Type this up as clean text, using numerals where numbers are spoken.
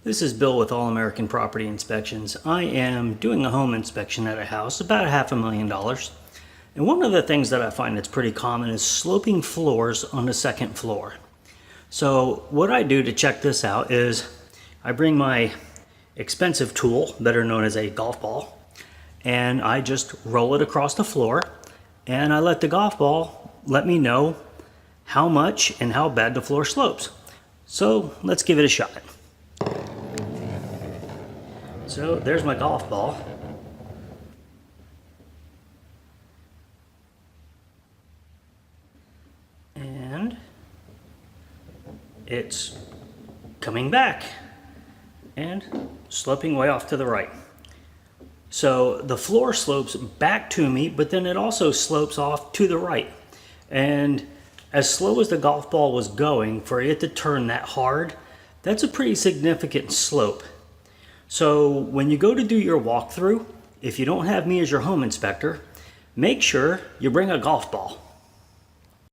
This is Bill with All American Property Inspections. I am doing a home inspection at a house, about $500,000. And one of the things that I find that's pretty common is sloping floors on the second floor. So what I do to check this out is I bring my expensive tool, better known as a golf ball, and I just roll it across the floor, and I let the golf ball let me know how much and how bad the floor slopes. So let's give it a shot. So there's my golf ball. And it's coming back and sloping way off to the right. So the floor slopes back to me, but then it also slopes off to the right. And as slow as the golf ball was going, for it to turn that hard, that's a pretty significant slope. So when you go to do your walkthrough, if you don't have me as your home inspector, make sure you bring a golf ball.